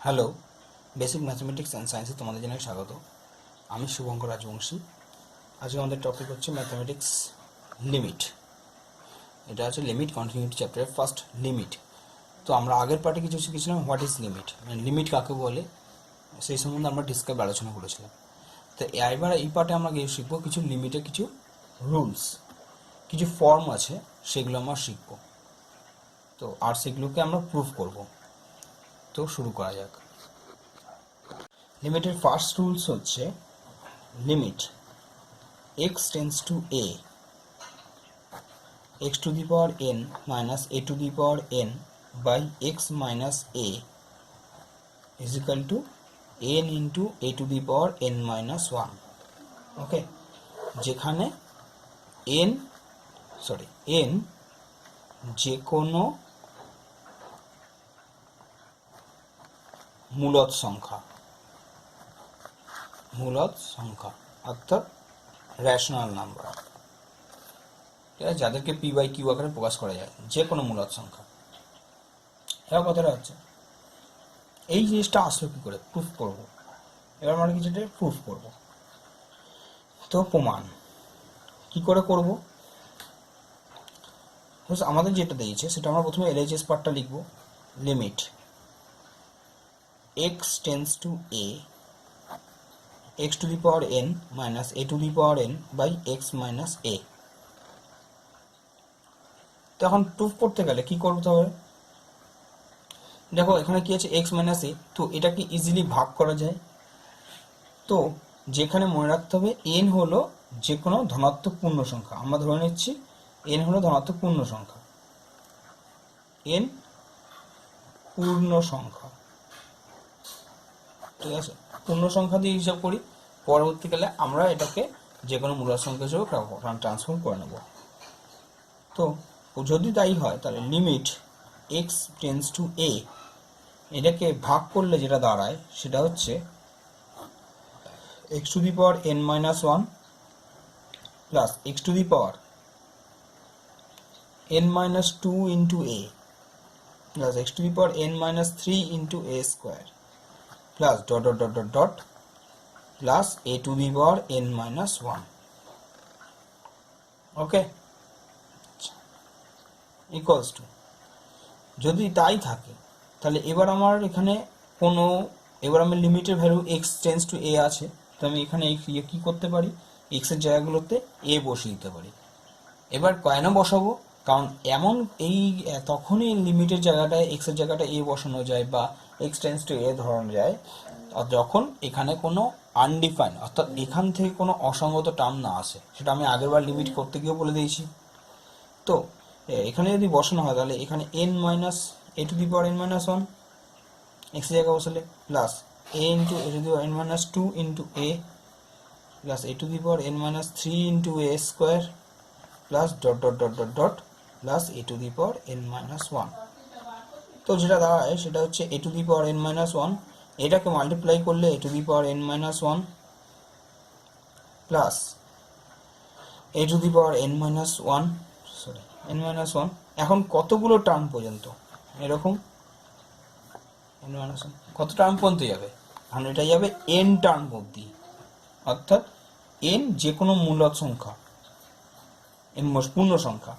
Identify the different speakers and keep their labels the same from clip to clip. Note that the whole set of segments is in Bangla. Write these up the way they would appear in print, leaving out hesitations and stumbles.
Speaker 1: হ্যালো, বেসিক ম্যাথমেটিক্স অ্যান্ড সায়েন্সে তোমাদের জানাই স্বাগত। আমি শুভঙ্কর রাজবংশী। আজকে আমাদের টপিক হচ্ছে ম্যাথমেটিক্স লিমিট। এটা হচ্ছে লিমিট কন্টিনিউটি চ্যাপ্টারের ফার্স্ট লিমিট। তো আমরা আগের পার্টে কিছু শিখেছিলাম হোয়াট ইজ লিমিট, মানে লিমিট কাকে বলে সেই সম্বন্ধে আমরা আলোচনা করেছিলাম। তো এবার এই পার্টে আমরা গিয়ে শিখবো কিছু লিমিটের কিছু রুলস, কিছু ফর্ম আছে, সেগুলো আমরা শিখবো। তো আর সেগুলোকে আমরা প্রুফ করব। তো শুরু করা যাক। লিমিটের ফার্স্ট রুলস হচ্ছে limit x tends to a, x to the power n minus a to the power n by x minus a is equal to n into a to the power n minus 1. ওকে, যেখানে n যে কোনো মূলদ সংখ্যা অর্থাৎ রেশনাল নাম্বার, ঠিক আছে, যাদেরকে পি বাই কিউ আকারে প্রকাশ করা যায়, যে কোনো মূলদ সংখ্যা। এবার কথাটা হচ্ছে এই জিনিসটা আসলে কি করে প্রুফ করব। এবার আমরা কিছুটা প্রুফ করব। তো প্রমাণ কি করে করব? আমাদের যেটা দিয়েছে সেটা আমরা প্রথমে এলএইচএস পার্টটা লিখব। Limit x tends two a, x to the power n minus a to the power n by x minus a। তো এখন প্রুফ করতে গেলে কি করতে হবে? দেখো এখানে কি আছে x minus a, তো এটাকে ইজিলি ভাগ করা যায়। তো যেখানে মনে রাখতে হবে n হলো যে কোনো ধনাত্মক পূর্ণ সংখ্যা। আমরা ধরে নিচ্ছি n হলো ধনাত্মক পূর্ণ সংখ্যা, n পূর্ণ সংখ্যা, ঠিক আছে। পূর্ণ সংখ্যা দিয়ে হিসাব করি, পরবর্তীকালে আমরা এটাকে যে কোনো মূলদ সংখ্যা হিসেবে ট্রান্সফর্ম করে নেব। তো যদি তাই হয় তাহলে limit x tends two a, এটাকে ভাগ করলে যেটা দাঁড়ায় সেটা হচ্ছে x to the power n minus 1 plus x to the power n minus 2 into a plus x to the power n minus 3 into a square plus dot dot dot dot dot plus a to the power n minus 1. Okay, equals two, যদি তাই থাকে তাহলে এবার আমার এখানে এবার আমি লিমিটের value x tends two a আছে, তো আমি এখানে কি করতে পারি, x এর জায়গাগুলোতে a বসিয়ে দিতে পারি। এবার কেন বসাবো? কারণ তখনই লিমিটের জায়গাটায় x এর জায়গাটায় a বসানো যায় বা x টেন্ডস টু a ধরানো যায় যখন এখানে কোনো আনডিফাইন্ড অর্থাৎ এখান থেকে কোনো অসঙ্গত টার্ম না আসে। সেটা আমি আগেরবার লিমিট করতে গিয়ে বলে দিয়েছি। তো এখানে যদি বসানো হয় তাহলে এখানে n minus a two the power n minus 1 x এর জায়গায় বসালে plus a into a two the power n minus 2 into a plus a two the power n minus 3 into a square plus dot dot dot dot dot plus a two the power n minus 1। তো যেটা দাঁড়ায় সেটা হচ্ছে a two the power n minus 1, এটাকে মাল্টিপ্লাই করলে a two the power n minus 1 plus a two the power n minus 1 n minus 1। এখন কতগুলো টার্ম পর্যন্ত এরকম n মাইনাস 1 কত টার্ম পর্যন্ত যাবে? এখন এটা যাবে n টার্ম অবধি, অর্থাৎ n যে কোনো মূলদ সংখ্যা, n পূর্ণ সংখ্যা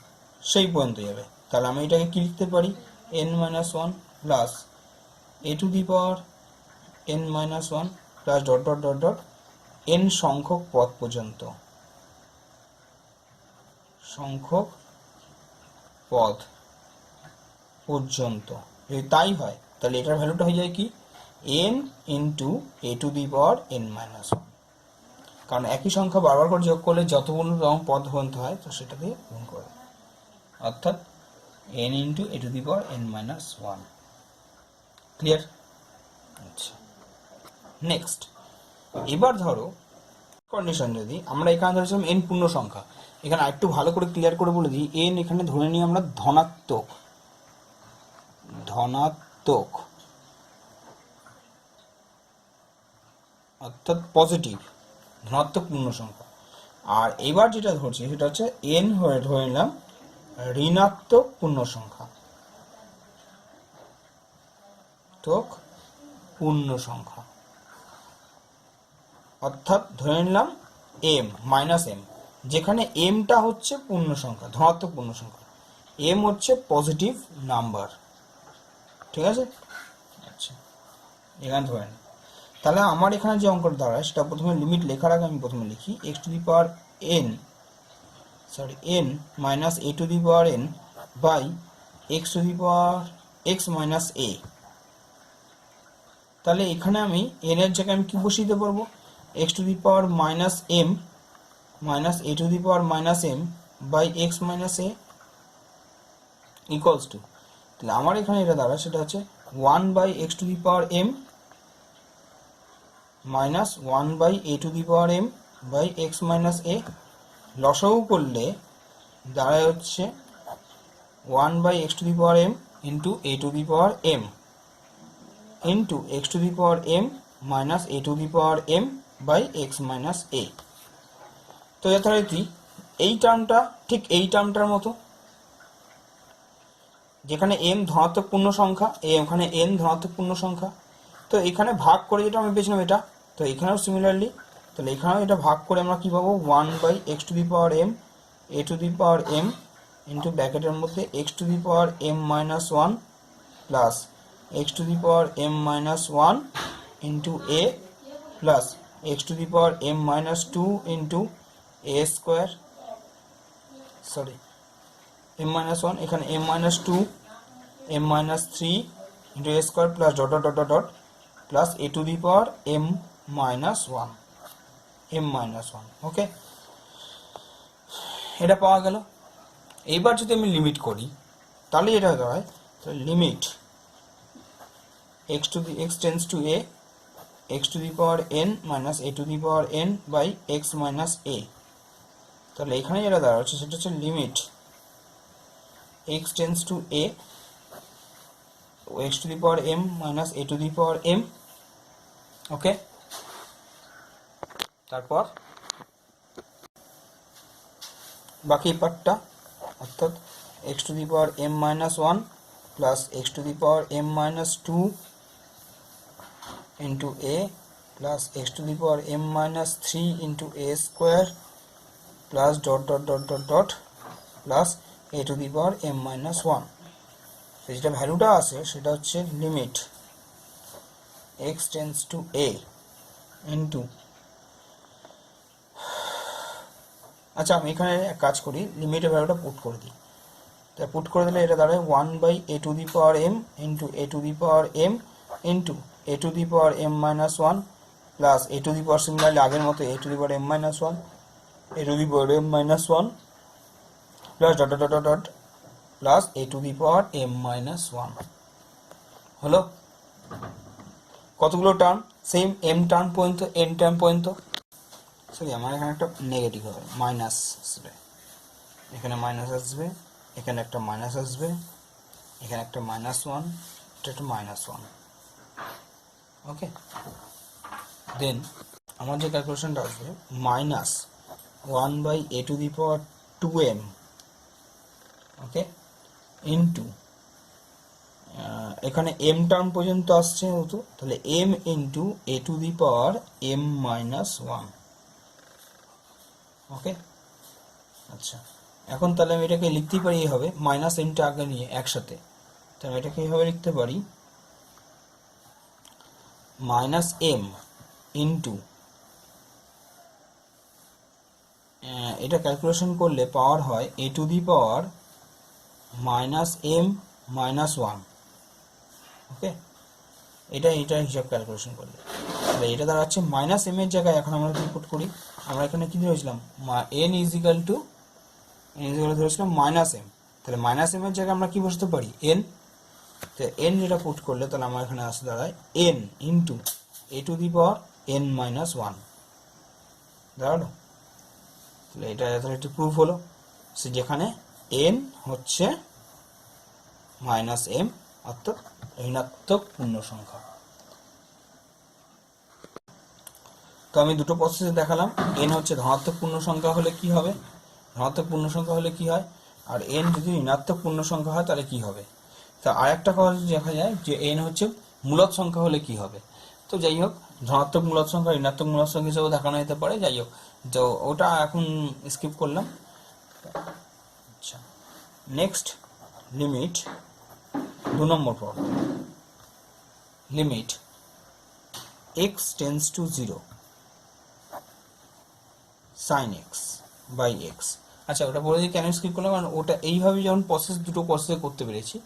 Speaker 1: সেই পর্যন্ত যাবে। তাহলে আমি এটাকে কি লিখতে পারি, n minus 1 plus a two the power n minus 1 plus dot dot dot dot n সংখ্যক পদ পর্যন্ত, যদি তাই হয় তাহলে এটার ভ্যালুটা হয়ে যায় কি n into a two the power n minus 1, কারণ একই সংখ্যা বারবার করে যোগ করলে যতগুলো পদ পর্যন্ত হয় তো সেটা দিয়ে গুণ করে, অর্থাৎ n into a two the power n minus 1। Clear? আচ্ছা, নেক্সট এবার ধরো কন্ডিশন, যদি আমরা এখানে ধরেছিলাম n পূর্ণ সংখ্যা, এখানে আরেকটু ভালো করে ক্লিয়ার করে বলে দিই, n এখানে ধরে নিই আমরা ধনাত্মক অর্থাৎ পজিটিভ ধনাত্মক পূর্ণ সংখ্যা। আর এবার যেটা ধরছি সেটা হচ্ছে n ধরে নিলাম ঋণাত্মক পূর্ণ সংখ্যা, পূর্ণ সংখ্যা, অর্থাৎ ধরে নিলাম এম মাইনাস এম, যেখানে এমটা হচ্ছে পূর্ণ সংখ্যা, ধনাত্মক পূর্ণ সংখ্যা, এম হচ্ছে পজিটিভ নাম্বার। ঠিক আছে? আচ্ছা, এখানে ধরে নিন। তাহলে আমার এখানে যে অঙ্কটা দাঁড়ায় সেটা প্রথমে লিমিট লেখার আগে আমি প্রথমে লিখি x to the power n minus a to the power n by x to the power x minus a. তাহলে এখানে আমি এন এর জায়গায় আমি কি বসিয়ে দিতে পারবো, x to the power minus m minus a to the power minus m by x minus a equals to, তাহলে আমার এখানে এটা দাঁড়ায় সেটা হচ্ছে 1 by x to the power m minus 1 by a to the power m by x minus a. লসাগু করলে দাঁড়ায় হচ্ছে 1 by x to the power m into a to the power m into x to the power m minus a to the power m by x minus a. তো যথারীতি এই টার্মটা ঠিক এই টার্মটার মতো, যেখানে এম ধনাত্মক পূর্ণ সংখ্যা, এখানে এন ধনাত্মক পূর্ণ সংখ্যা, তো এখানে ভাগ করে যেটা আমি পেয়েছিলাম এটা, তো এখানেও সিমিলারলি, তাহলে এখানেও এটা ভাগ করে আমরা কী পাবো, 1 by x to the power m a to the power m into ব্র্যাকেটের মধ্যে x to the power m minus 1 plus x to the power m minus 1 into a plus x to the power m minus 2 into a square, sorry m minus 1, এখানে m minus 2 m minus 3 into a square plus dot dot dot dot plus a to the power m minus 1 okay, এটা পাওয়া গেল। এইবার যদি আমি লিমিট করি তাহলে এটা হয় limit x tends to a x to the power n minus a to the power n by x minus a. তাহলে এখানে যেটা দাঁড়াচ্ছে সেটা হচ্ছে limit x tends to a x to the power m minus a to the power m, ওকে। তারপর বাকি পার্টটা অর্থাৎ x to the power m minus 1 plus x to the power m minus 2 into a plus x to the power m minus 3 into a square plus dot dot dot dot dot plus a to the power m minus 1। যেটা ভ্যালুটা আছে সেটা হচ্ছে limit x tends to a into, আচ্ছা আমি এখানে এক কাজ করি, লিমিটের ভ্যালুটা পুট করে দিই। তাই পুট করে দিলে এটা দাঁড়ায় 1 by a to the power m into a to the power m into a to the power m minus 1 plus a to the power, similarly আগের মতো a to the power m minus 1 a to the power m minus 1 plus dot dot dot dot plus a to the power m minus 1। হলো কতগুলো টার্ম, সেম এম টার্ম পর্যন্ত এন টার্ম পর্যন্ত, সরি আমার এখানে একটা নেগেটিভ হবে, মাইনাস আসবে, এখানে মাইনাস আসবে, এখানে একটা মাইনাস আসবে, এখানে একটা মাইনাস 1, এটা একটা মাইনাস 1, ওকে। দেন আমার যে ক্যালকুলেশনটা আসবে minus 1 by a to the power 2m, okay, into এখানে এম টার্ম পর্যন্ত আসছে হতো, তাহলে m into a to the power m minus 1, okay. আচ্ছা এখন তাহলে আমি এটাকে লিখতেই পারি এইভাবে, মাইনাস এমটা আগে নিয়ে একসাথে, তো আমি এটাকে এইভাবে লিখতে পারি মাইনাস এম ইন্টু, এটা ক্যালকুলেশন করলে পাওয়ার হয় a to the power minus m minus 1, okay. এটা হিসাব ক্যালকুলেশন করলে তাহলে এটা দাঁড়াচ্ছে মাইনাস এম এর জায়গায় এখন আমরা কি পুট করি, আমরা এখানে কি ধরেছিলাম এন ইজিক্যাল টু ধরেছিলাম মাইনাস এম, তাহলে মাইনাস এম এর জায়গায় আমরা কি বসাতে পারি এন, তো এন যেটা পুট করলে তাহলে আমার এখানে আসতে দাঁড়ায় N into a to the power n minus 1, দাঁড়ালো। তাহলে এটা একটি প্রুফ হলো, সে যেখানে এন হচ্ছে মাইনাস এম অর্থাৎ ঋণাত্মক পূর্ণ সংখ্যা। তো আমি দুটো প্রসেসে দেখালাম, এন হচ্ছে ধনাত্মক পূর্ণ সংখ্যা হলে কি হবে, ধনাত্মক পূর্ণ সংখ্যা হলে কি হয়, আর এন যদি ঋণাত্মক পূর্ণ সংখ্যা হয় তাহলে কি হবে। তা আরেকটা কথা দেখা যায় যে এন হচ্ছে মূলদ সংখ্যা হলে কি হবে। তো যাই হোক, ধনাত্মক মূলদ সংখ্যা ঋণাত্মক মূলদ সংখ্যা হিসেবে দেখানো যেতে পারে। যাই হোক, তো ওটা এখন স্কিপ করলাম। আচ্ছা, next limit 2 number problem. Limit x tends to 0 sin x by x। আচ্ছা, ওটা বলে দিই কেন স্কিপ করলাম, কারণ ওটা এইভাবে যখন দুটো প্রসেস করতে পেরেছি,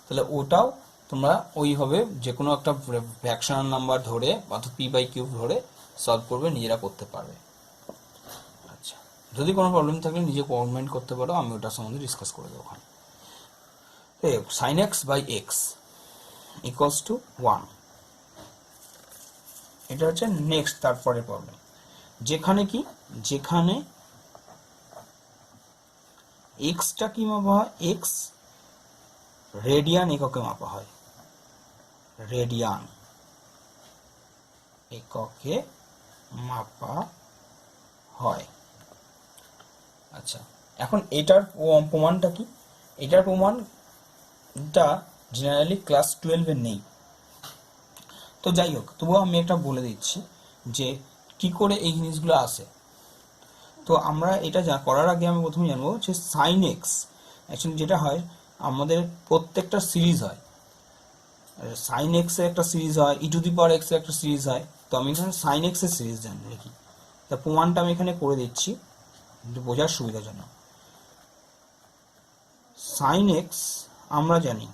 Speaker 1: তাহলে ওটাও তোমরা ওইভাবে যে কোনো একটা ফ্র্যাকশনাল নাম্বার ধরে অর্থাৎ p/q ধরে সলভ করবে, নিজেরা করতে পারবে। আচ্ছা, যদি কোনো প্রবলেম থাকলে নিজে কমেন্ট করতে পারো, আমি ওটার সম্বন্ধে ডিসকাস করে দেবো ওখানে। sin x by x equals to 1। এটা হচ্ছে নেক্সট তারপরে প্রবলেম, যেখানে এক্সটা কি মাপা হয়, এক্স রেডিয়ান এককে মাপা হয়, রেডিয়ান এককে মাপা হয়। আচ্ছা, এখন এটার প্রমাণটা কি, এটার প্রমাণটা জেনারেলি ক্লাস 12-এ নেই। তো যাই হোক, তবুও আমি একটা বলে দিচ্ছি যে কি করে এই জিনিসগুলো আসে। তো আমরা এটা করার আগে আমি প্রথমে জানবো যে সাইন এক্স অ্যাকচুয়ালি যেটা হয়, আমাদের প্রত্যেকটা সিরিজ হয়, সাইন এক্স এর একটা সিরিজ হয়, ই টু দি পাওয়ার এক্স এর একটা সিরিজ হয়। তো আমি এখানে সাইন এক্স এর সিরিজ জানি দেখি, তা প্রমাণটা আমি এখানে করে দিচ্ছি বোঝার সুবিধার জন্য। সাইন এক্স আমরা জানি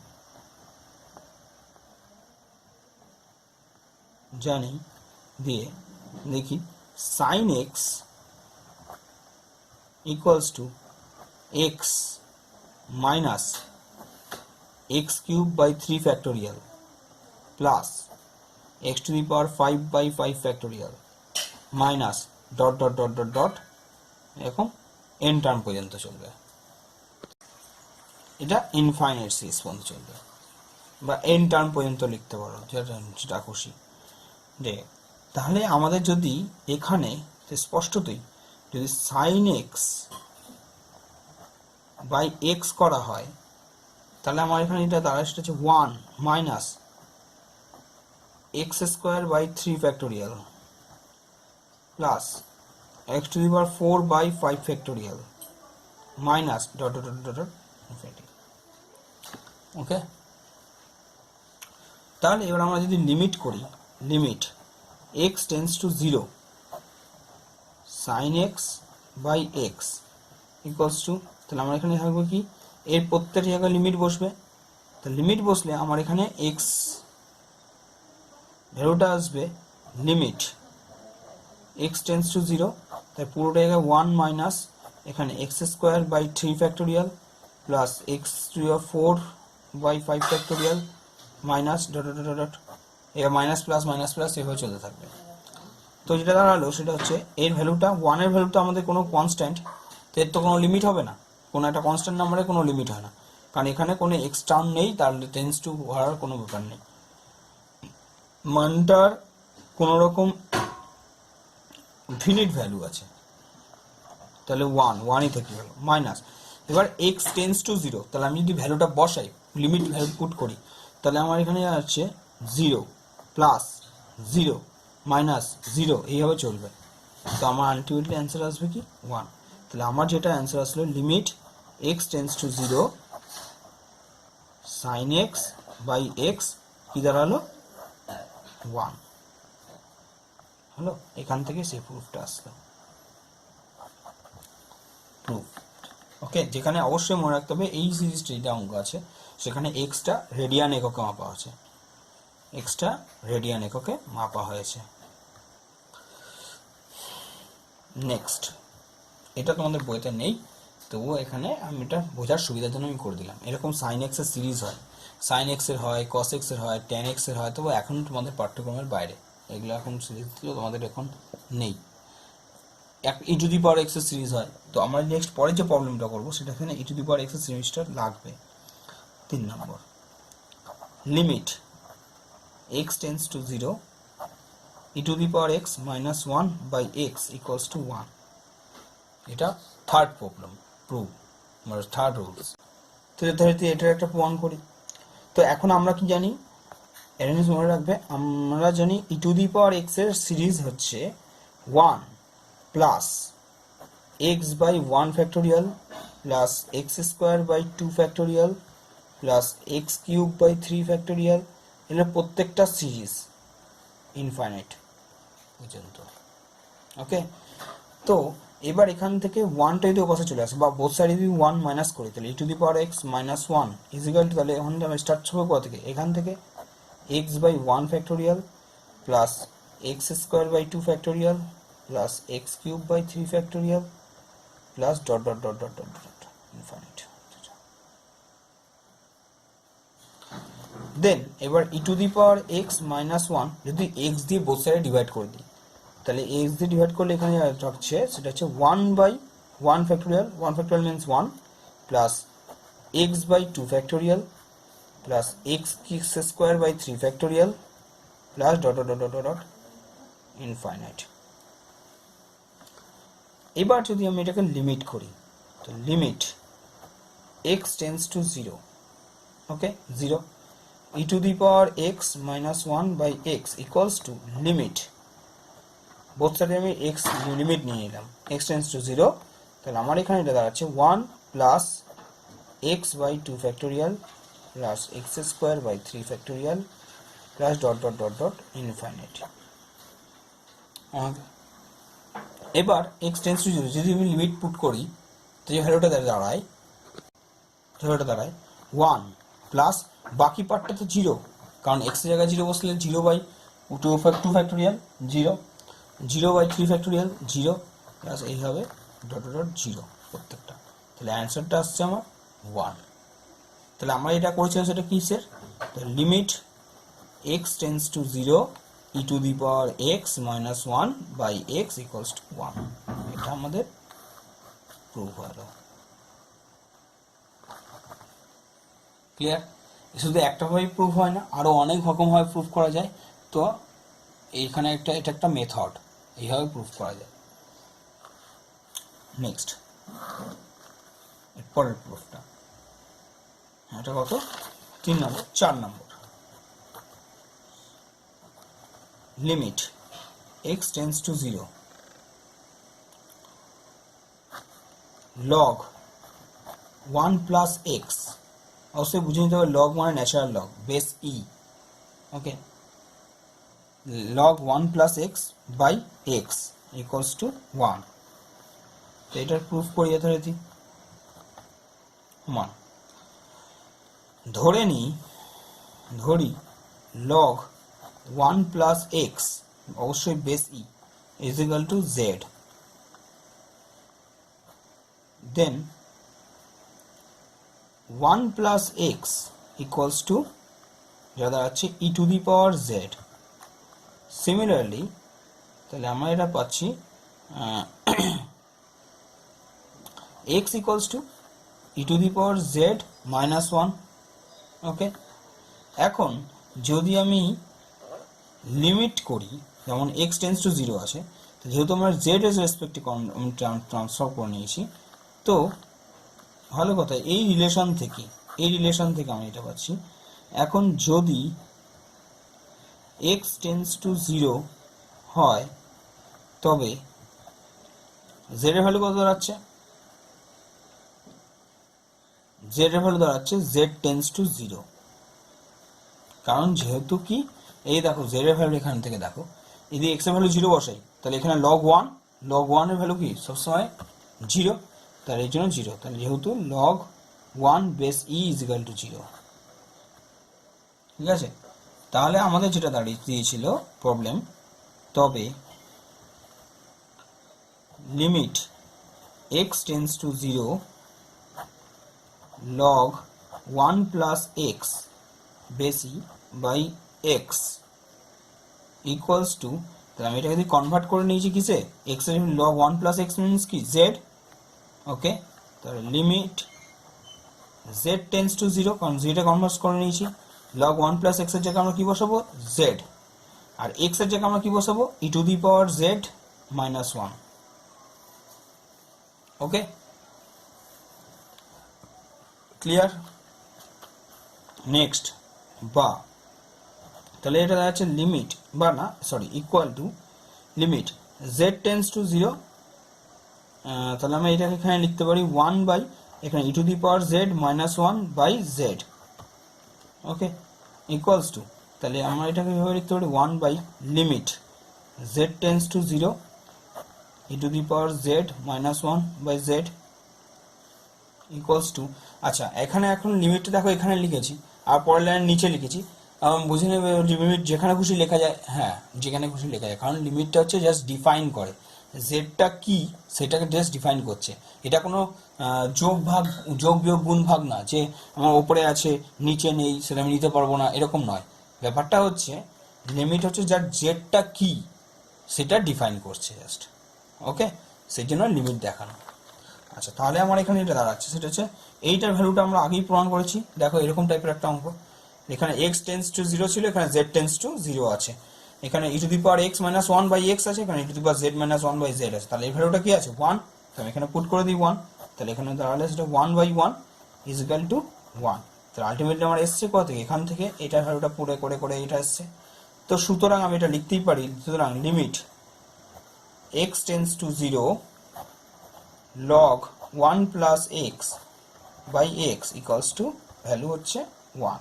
Speaker 1: দিয়ে দেখি sine x equals to x minus x cube by 3 factorial plus x to the power 5/5 factorial minus dot dot dot dot dot এরকম এন টার্ম পর্যন্ত চলবে। এটা ইনফাইনাইট সিরিজ পর্যন্ত চলবে, বা এন টার্ম পর্যন্ত লিখতে পারো, যেটা খুশি। যে তাহলে আমাদের যদি এখানে স্পষ্টতই যদি সাইন এক্স বাই এক্স করা হয়, তাহলে আমার এখানে এটা দাঁড়ায় সেটা হচ্ছে 1 minus x square by 3 factorial plus x to the power 4/5 factorial minus dot dot dot dot infinity. Okay, তাহলে এবার আমরা যদি লিমিট করি, limit x tends to 0 sine x by x equals to, তাহলে আমার এখানে থাকবে কি, এর প্রত্যেকটা জায়গায় লিমিট বসবে। তো লিমিট বসলে আমার এখানে এক্স ভ্যালুটা আসবে লিমিট এক্স টেন্ডস টু 0, তাই পুরোটা জায়গায় 1 মাইনাস এখানে x square by 3 factorial plus x to the power 4/5 factorial minus dot dot dot dot, এবার মাইনাস প্লাস এভাবে চলতে থাকবে। তো যেটা দাঁড়ালো সেটা হচ্ছে এর ভ্যালুটা 1 এর ভ্যালুটা আমাদের কোনো কনস্ট্যান্ট, তো এর তো কোনো লিমিট হবে না, কোনো একটা কনস্ট্যান্ট নাম্বারে কোনো লিমিট হয় না, কারণ এখানে কোনো এক্স টার্ম নেই, তার টেন্স টু হওয়ার কোনো ব্যাপার নেই, মানটার কোনো রকম ইনফিনিট ভ্যালু আছে, তাহলে 1ই থেকে গেল মাইনাস। এবার এক্স টেন্স টু 0, তাহলে আমি যদি ভ্যালুটা বসাই, লিমিট ভ্যালু পুট করি, তাহলে আমার এখানে আছে 0 প্লাস 0 মাইনাস 0, এইভাবে চলবে। তো আমার আলটিমেটলি অ্যান্সার আসবে কি 1। তাহলে আমার যেটা অ্যান্সার আসলো limit x tends to 0 sine x by x কি দাঁড়ালো 1 হলো। এখান থেকে সেই প্রুফটা আসলো, প্রুফ। ওকে, যেখানে অবশ্যই মনে রাখতে হবে এই সিরিজটা যেটা অঙ্ক আছে সেখানে এক্সটা রেডিয়ান এককে মাপা আছে, এক্সটা রেডিয়ান এককে মাপা হয়েছে। নেক্সট, এটা তোমাদের বইতে নেই, তবুও এখানে আমি এটা বোঝার সুবিধার জন্য আমি করে দিলাম। এরকম সাইন এক্সের সিরিজ হয়, সাইন এক্সের হয়, কস এক্সের হয়, ট্যান এক্সের হয়, তবু এখন তোমাদের পাঠ্যক্রমের বাইরে, এগুলো এখন সিরিজগুলো তোমাদের এখন নেই। ই টু দি পাওয়ার এক্সের সিরিজ হয়, তো আমরা নেক্সট পরে যে প্রবলেমটা করবো সেটা এখানে ই টু দি পাওয়ার এক্সের সিরিজটা লাগবে। 3 number, limit x tends to 0 e to the power x minus 1 by x equals to 1। এটা থার্ড প্রবলেম, প্রুভ মানে থার্ড রুলস। তো যথারীতি এটার একটা প্রমাণ করি। তো এখন আমরা কি জানি, এটা জিনিস মনে রাখবে, আমরা জানি e to the power x এর সিরিজ হচ্ছে 1 plus x by 1 factorial plus x square by 2 factorial plus x cube by 3 factorial. এগুলো প্রত্যেকটা সিরিজ ইনফাইনাইট পর্যন্ত। ওকে, তো এবার এখান থেকে ওয়ানটা যদি ওপাশে চলে আসে বা বোথ সাইড যদি 1 মাইনাস করি, তাহলে e to the power x minus 1 equal to, তাহলে এখন আমরা স্টার্ট হবে কোথা থেকে, এখান থেকে x by 1 factorial plus x square by 2 factorial plus x cube by 3 factorial plus dot dot dot dot dot dot infinite. Then এবার e to the power x minus 1 যদি এক্স দিয়ে বোথ সাইডে ডিভাইড করে দিই, তাহলে এক্স দিয়ে ডিভাইড করলে এখানে থাকছে সেটা হচ্ছে 1 by 1 factorial, 1 factorial means 1 plus x by 2 factorial plus x square by 3 factorial plus dot dot dot dot dot infinite. এবার যদি আমি এটাকে লিমিট করি, তো limit x tends to 0, okay 0, e to the power x minus 1 by x equals to limit, both সাইডে আমি এক্স লিমিট নিয়ে নিলাম, এক্স টেন্স টু 0, তাহলে আমার এখানে এটা দাঁড়াচ্ছে 1 plus x by 2 factorial plus x square by 3 factorial plus dot dot dot dot infinite. এবার এক্স টেন্স টু 0 যদি আমি লিমিট পুট করি, তো এই ভ্যালুটা দাঁড়ায় 1 প্লাস বাকি পার্টটা তো 0, কারণ এক্স এর জায়গায় 0 বসলে 0 by 2 factorial 0, 0 by 3 factorial 0 plus এইভাবে ডট ডট 0 প্রত্যেকটা, তাহলে অ্যান্সারটা আসছে আমার 1। তাহলে আমরা এটা করেছিলাম সেটা কিসের, limit x tends to 0 e to the power x minus 1 by x equals to 1, এটা আমাদের প্রুফ হলো। ক্লিয়ার? শুধু একটাভাবেই প্রুফ হয় না, আরও অনেক রকমভাবে প্রুফ করা যায়। তো এইখানে এটা একটা মেথড, এইভাবে প্রুফ করা যায়। নেক্সট পরের প্রুফটা, এটা কত, 3 number, 4 number, limit x tends to 0 log 1 plus x, অবশ্যই বুঝে নিতে হবে লগ মানে natural log base e, okay, log 1 plus x by x equals to 1। তো এটার প্রুফ করি যথারীতি, মান ধরি লগ 1 প্লাস এক্স, অবশ্যই base e, is equal to z, then 1 plus x equals to যা দাঁড়াচ্ছে e to the power z. Similarly তাহলে আমরা এটা পাচ্ছি x equals to e to the power z minus 1, ওকে। এখন যদি আমি লিমিট করি, যেমন এক্স টেন্স টু 0 আছে, তো যেহেতু আমরা জেড এর রেসপেক্টে ট্রান্সফার করে নিয়েছি, তো ভালো কথা এই রিলেশন থেকে আমি এটা পাচ্ছি। এখন যদি এক্স টেন্স টু 0 হয়, তবে জেড এর ভ্যালু কত দাঁড়াচ্ছে, জেড এর ভ্যালু দাঁড়াচ্ছে জেড টেন্স টু 0, কারণ যেহেতু কি এই দেখো জেড এর ভ্যালু এখান থেকে দেখো, যদি এক্স এর ভ্যালু 0 বসাই, তাহলে এখানে লগ 1 এর ভ্যালু কি সবসময় 0, তাহলে এই জন্য 0, তাহলে যেহেতু log 1 base e is equal to 0, ঠিক আছে। তাহলে আমাদের যেটা দিয়েছিল প্রবলেম, তবে limit x tends to 0 log 1 plus x base e by x equals to, তাহলে আমি এটাকে যদি কনভার্ট করে নিয়েছি কিসে, এক্স এর লগ 1 প্লাস এক্স মিনস কি জেড, ওকে। তাহলে লিমিট জেড টেন্স টু 0, কারণ জেডে কনভার্ট করে নিয়েছি, লগ 1 প্লাস এক্স এর জায়গায় আমরা কি বসাবো জেড, আর এক্স এর জায়গায় আমরা কি বসাবো e to the power z minus 1, okay. Clear? Next, বা তাহলে এটা দাঁড়াচ্ছে লিমিট বা না sorry equal to limit z tends to zero, তাহলে আমরা এটাকে এখানে লিখতে পারি 1 বাই এখানে e to the power z minus 1 by z, okay, equals to, তাহলে আমরা এটাকে এভাবে লিখতে পারি 1 by limit z tends to zero e to the power z minus 1 by Z equals to, আচ্ছা এখানে এখন লিমিটটা দেখো এখানে লিখেছি আর পরের লাইনের নিচে লিখেছি, বুঝে নেবে লিমিট যেখানে খুশি লেখা যায়, হ্যাঁ যেখানে খুশি লেখা যায়, কারণ লিমিটটা হচ্ছে জাস্ট ডিফাইন করে জেডটা কি সেটাকে জাস্ট ডিফাইন করছে, এটা কোনো যোগ বিয়োগ গুণ ভাগ না যে আমার ওপরে আছে নিচে নেই সেটা আমি নিতে পারবো না, এরকম নয়। ব্যাপারটা হচ্ছে লিমিট হচ্ছে যার জেডটা কি সেটা ডিফাইন করছে জাস্ট, ওকে, সেই জন্য লিমিট দেখানো। আচ্ছা তাহলে আমার এখানে এটা দাঁড়াচ্ছে সেটা হচ্ছে এইটার ভ্যালুটা আমরা আগেই প্রমাণ করেছি, দেখো এরকম টাইপের একটা অঙ্ক, এখানে x টেন্স টু জিরো ছিল, এখানে z টেন্স টু জিরো আছে, এখানে e to the power x minus 1 by x আছে, এখানে e to the power z minus 1 by z আছে, তাহলে এই ভ্যালুটা কি আছে 1, তো আমি এখানে পুট করে দিই 1, তাহলে এখানে দাঁড়ালে সেটা 1 বাই 1 ইজ ইকুয়াল টু 1, তাহলে আলটিমেটলি আমার এসছে কোথা থেকে, এখান থেকে এটার ভ্যালুটা পুরে করে করে এটা এসছে, তো সুতরাং আমি এটা লিখতেই পারি, সুতরাং limit x tends to zero log 1 plus x by x equals to value হচ্ছে 1।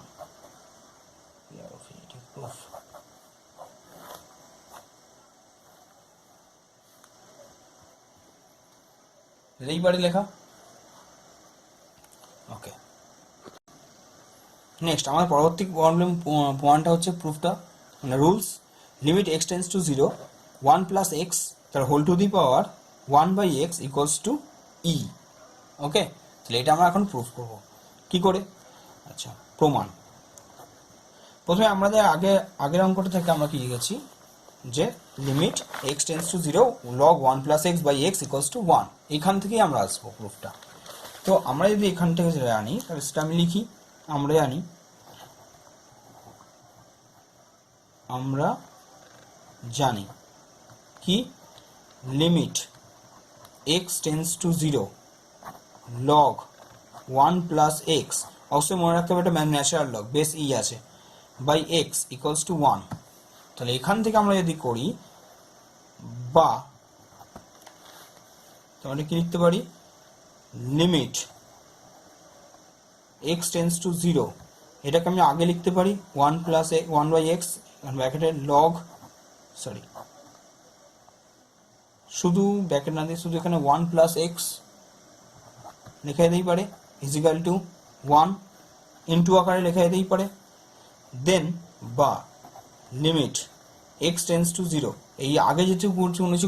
Speaker 1: এইবারে লেখা, ওকে। নেক্সট আমার পরবর্তী প্রবলেম পয়েন্টটা হচ্ছে প্রুফটা, মানে rules, limit x tends to zero 1 plus x তার whole to the power 1 by x equals to e, okay, তাহলে এটা আমরা এখন প্রুফ করব কি করে, আচ্ছা প্রমাণ। প্রথমে আমাদের আগের অঙ্কটা থেকে আমরা কি লিখেছি যে limit x tends to zero log 1 plus x by x equals to 1, এখান থেকেই আমরা আসবো প্রুফটা। তো আমরা যদি এখান থেকে যেটা আনি তাহলে সেটা আমি লিখি, আমরা জানি কি limit x tends to zero log 1 plus x, অবশ্যই মনে রাখতে হবে এটা ন্যাচারাল লগ, বেস ই আছে, বাই x ইকুয়ালস টু 1, তাহলে এখান থেকে আমরা যদি করি বা তাহলে কি লিখতে পারি limit x tends to zero, এটাকে আমি আগে লিখতে পারি 1 প্লাস 1 বাই x ব্র্যাকেটের লগ, সরি শুধু ব্র্যাকেট না দিয়ে শুধু এখানে 1 প্লাস x লেখা যেতেই পারে ইজ ইকুয়াল টু 1 ইন্টু আকারে লেখা যেতেই পারে, দেন বা limit x tends to zero, এই আগে যেহেতু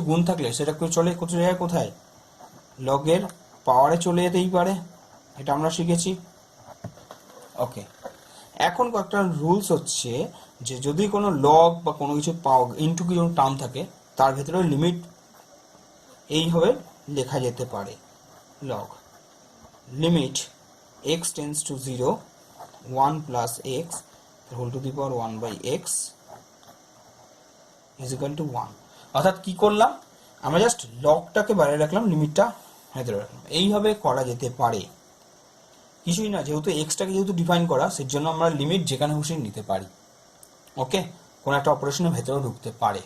Speaker 1: গুণ থাকলে সেটা চলে যায় কোথায়, লগের পাওয়ারে চলে যেতেই পারে, এটা আমরা শিখেছি, ওকে। এখন কয়েকটা রুলস হচ্ছে যে যদি কোনো লগ বা কোনো কিছু ইন্টু কিছু টার্ম থাকে তার ভেতরে লিমিট এইভাবে লেখা যেতে পারে, log limit x tends to zero 1 plus x whole to the power 1 by x is equal to 1, অর্থাৎ কি করলাম আমরা জাস্ট লগটাকে বাইরে রাখলাম, লিমিটটা ভেতরে রাখলাম, এইভাবে করা যেতে পারে, কিছুই না, যেহেতু এক্সটাকে যেহেতু ডিফাইন করা সেই জন্য আমরা লিমিট যেখানে খুশি নিতে পারি, ওকে, কোনো একটা অপারেশনের ভেতরে ঢুকতে পারে,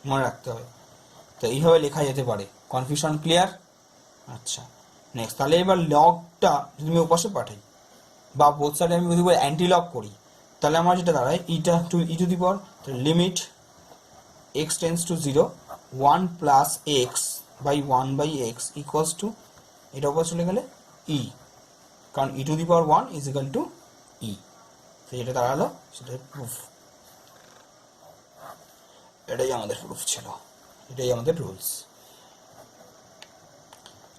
Speaker 1: মনে রাখতে হবে, তো এইভাবে লেখা যেতে পারে, কনফিউশন ক্লিয়ার? আচ্ছা নেক্সট, তাহলে এবার লগটা যদি আমি ওপাশে পাঠাই বা বোথ সাইডে আমি যদি অ্যান্টি লগ করি তাহলে আমার যেটা দাঁড়ায় ইটা to e to the power limit x tends to zero 1 plus x by 1 by x equals to, এটা উপর চলে গেলে ই, কারণ e to the power 1 is equal to e, তো যেটা দাঁড়ালো সেটাই প্রুফ, এটাই আমাদের প্রুফ ছিল, এটাই আমাদের রুলস।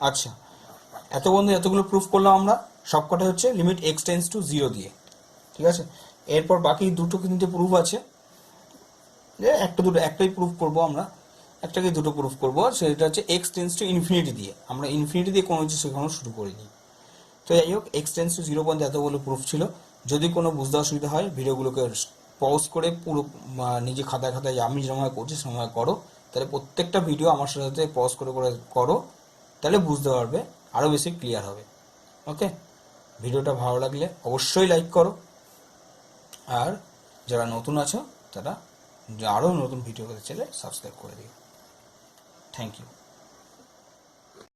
Speaker 1: আচ্ছা এতগুলো প্রুফ করলাম আমরা, সবকটা হচ্ছে limit x tends to zero দিয়ে, ঠিক আছে। এরপর বাকি দুটো কিন্তু প্রুফ আছে, একটাই প্রুফ করব আমরা, একটাকে দুটো প্রুফ করব, সেটা হচ্ছে x টেন্স টু ইনফিনিটি দিয়ে, আমরা ইনফিনিটি দিয়ে কোনো কিছু শেখানো শুরু করিনি। তো যাই হোক x টেন্স টু জিরো পর্যন্ত এতগুলো প্রুফ ছিল, যদি কোনো বুঝতে অসুবিধা হয় ভিডিওগুলোকে পজ করে পুরো নিজে খাতায় আমি যেরকম করছি সময় করো, তাহলে প্রত্যেকটা ভিডিও আমার সাথে পজ করে করে করো, তাহলে বুঝতে পারবে, আরও বেশি ক্লিয়ার হবে, ওকে। ভিডিওটা ভালো লাগলে অবশ্যই লাইক করো, আর যারা নতুন আছো তারা আরও নতুন ভিডিও পেতে চাইলে সাবস্ক্রাইব করে দিও। Thank you.